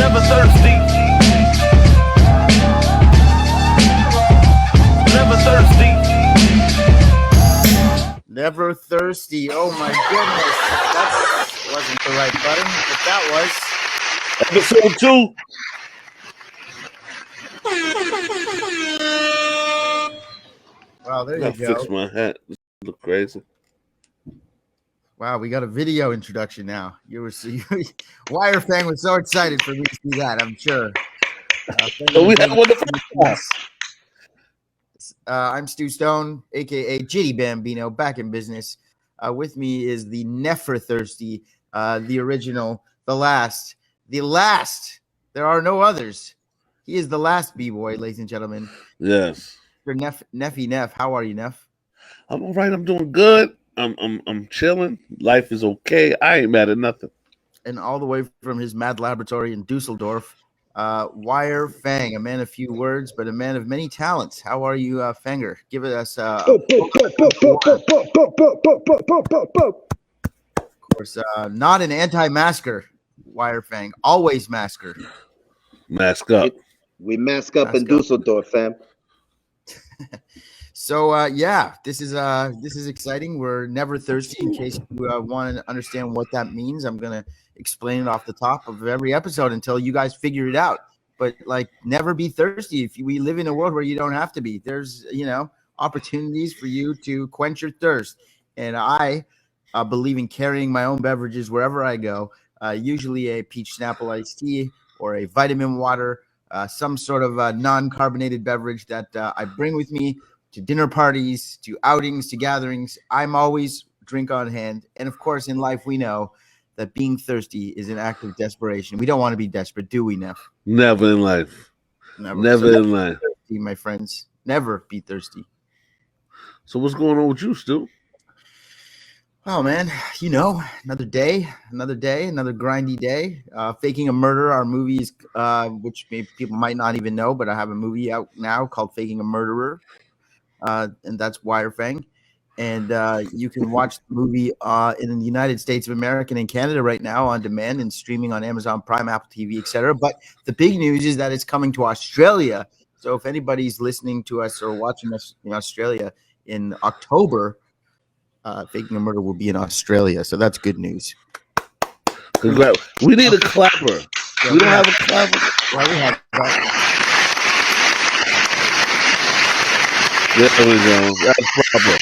Never thirsty. Never thirsty. Never thirsty. Oh my goodness. That wasn't the right button, but that was Episode 2. wow, there I you gotta go. fix my hat. This look crazy. Wow, we got a video introduction now. WireFang was so excited for me to see that, I'm sure. So we have one of the first. I'm Stu Stone, aka Jitty Bambino, back in business. With me is the NVRThirsty, the original, the last. There are no others. He is the last B-boy, ladies and gentlemen. Yes. Neffy Neff. How are you, Neff? I'm all right. I'm doing good. I'm chilling. Life is okay. I ain't mad at nothing. And all the way from his mad laboratory in Dusseldorf, WireFang, a man of few words, but a man of many talents. How are you, Fanger? Give us of course, not an anti-masker, WireFang, always masker. Mask up. We mask up in Dusseldorf, fam. So yeah, this is exciting. We're never thirsty. In case you want to understand what that means, I'm gonna explain it off the top of every episode until you guys figure it out. But like, never be thirsty. We live in a world where you don't have to be. There's opportunities for you to quench your thirst, and I believe in carrying my own beverages wherever I go. Usually a peach Snapple iced tea or a vitamin water, some sort of non-carbonated beverage that I bring with me to dinner parties, to outings, to gatherings. I'm always drink on hand. And of course, in life, we know that being thirsty is an act of desperation. We don't want to be desperate, do we, Neff? Never in life. Never in life. Thirsty, my friends. Never be thirsty. So what's going on with you, Stu? Oh, man, another day, another grindy day. Faking a Murder, our movies, which people might not even know, but I have a movie out now called Faking a Murderer. And that's WireFang. And you can watch the movie in the United States of America and in Canada right now on demand and streaming on Amazon Prime, Apple TV, etc. But the big news is that it's coming to Australia. So if anybody's listening to us or watching us in Australia in October, Faking a Murder will be in Australia. So that's good news. Congrats. We need a clapper. Yeah, we don't have a clapper. Well, we have that. There we go. That's proper.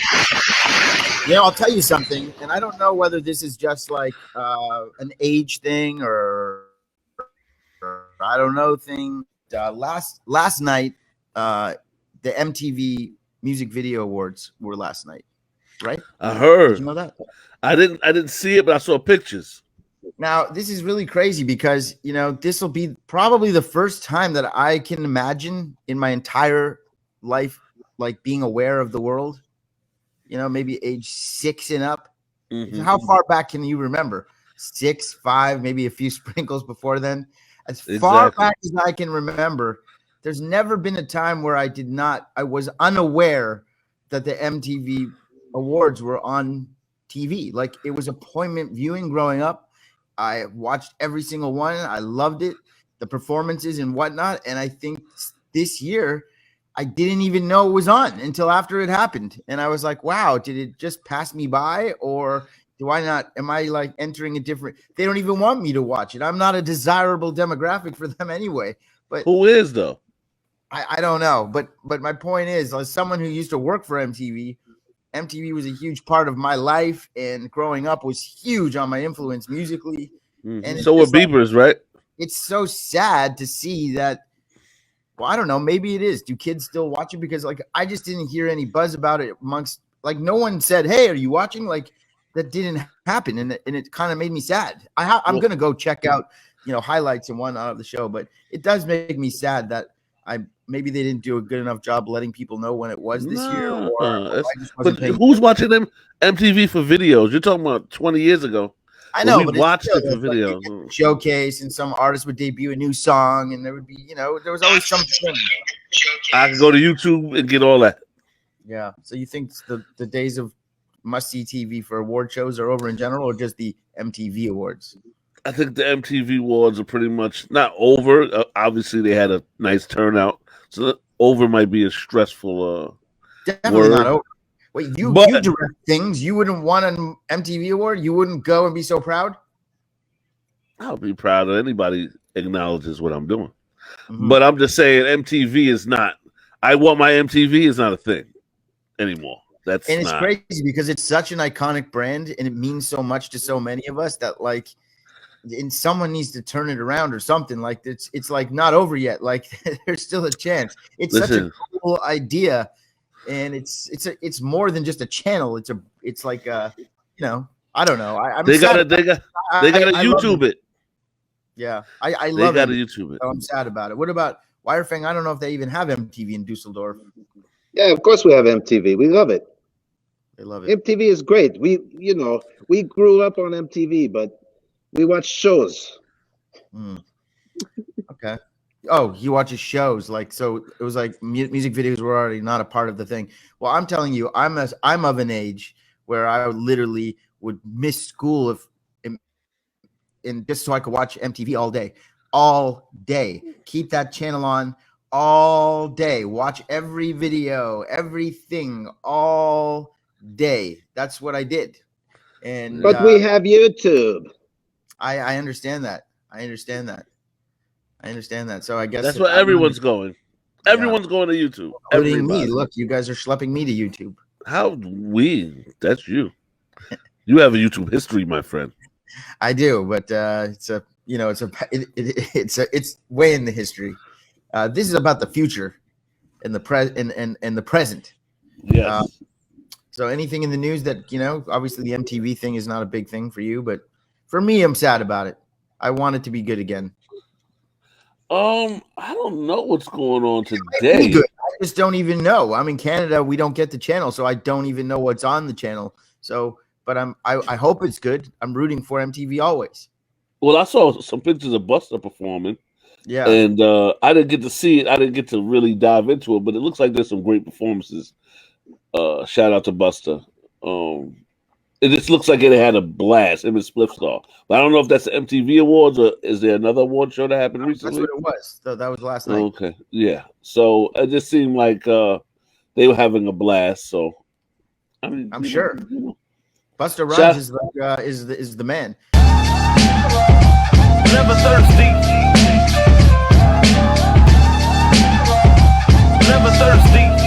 Yeah, I'll tell you something, and I don't know whether this is just like an age thing or I don't know thing. Last night, the MTV Music Video Awards were last night, right? I heard. Did you know that? I didn't see it, but I saw pictures. Now, this is really crazy because this will be probably the first time that I can imagine in my entire life, like being aware of the world, maybe age 6 and up. Mm-hmm. How far back can you remember? 6, 5, maybe a few sprinkles before then. As far back as I can remember, there's never been a time where I was unaware that the MTV Awards were on TV. Like, it was appointment viewing growing up. I watched every single one. I loved it, the performances and whatnot. And I think this year, I didn't even know it was on until after it happened. And I was like, wow, did it just pass me by? Or am I like entering a different, they don't even want me to watch it. I'm not a desirable demographic for them anyway. But who is though? I don't know. But my point is, as someone who used to work for MTV was a huge part of my life. And growing up was huge on my influence musically. Mm-hmm. And so were Bieber's, right? It's so sad to see that. Well, I don't know. Maybe it is. Do kids still watch it? Because I just didn't hear any buzz about it amongst no one said, "Hey, are you watching?" Like that didn't happen, and it kind of made me sad. I'm gonna go check out highlights and whatnot of the show, but it does make me sad that maybe they didn't do a good enough job letting people know when it was this year. But who's watching them MTV for videos? You're talking about 20 years ago. I know, we watched it for videos. Showcase, and some artists would debut a new song, and there would be, there was always something. I can go to YouTube and get all that. Yeah. So you think the days of must-see TV for award shows are over in general, or just the MTV Awards? I think the MTV awards are pretty much not over. Obviously, they had a nice turnout, so over might be a stressful Definitely word. not over. Wait, you direct things. You wouldn't want an MTV award? You wouldn't go and be so proud? I'll be proud of anybody acknowledges what I'm doing. But I'm just saying MTV is not. I Want My MTV is not a thing anymore. It's crazy because it's such an iconic brand and it means so much to so many of us that like, and someone needs to turn it around or something. Like it's like not over yet. Like there's still a chance. It's such a cool idea, and it's more than just a channel. It's like you know, I don't know. They gotta YouTube it. Yeah, I love it. They gotta YouTube it. So I'm sad about it. What about WireFang? I don't know if they even have MTV in Dusseldorf. Yeah, of course we have MTV. We love it. They love it. MTV is great. We grew up on MTV, but we watch shows. Okay. Oh, he watches shows. Like, so it was like music videos were already not a part of the thing. Well, I'm telling you, I'm of an age where I literally would miss school and just so I could watch MTV all day. Keep that channel on all day. Watch every video, everything all day. That's what I did. But we have YouTube. I understand that. I understand that. So I guess that's where everyone's going. Everyone's going to YouTube. Including me. Look, you guys are schlepping me to YouTube. That's you. You have a YouTube history, my friend. I do, but it's way in the history. This is about the future and the present. Yes. So anything in the news that, obviously the MTV thing is not a big thing for you, but for me, I'm sad about it. I want it to be good again. I don't know what's going on today. I just don't even know. I'm in Canada. We don't get the channel, so I don't even know what's on the channel. So, but I hope it's good. I'm rooting for MTV always. Well, I saw some pictures of Busta performing. Yeah. And I didn't get to see it. I didn't get to really dive into it, but it looks like there's some great performances. Shout out to Busta. It just looks like it had a blast. Him and Spliff Star. But I don't know if that's the MTV Awards or is there another award show that happened recently? That's what it was. That was last night. Okay. Yeah. So it just seemed like they were having a blast. So I mean, I'm sure. Busta Rhymes is the man. Never thirsty. Never thirsty.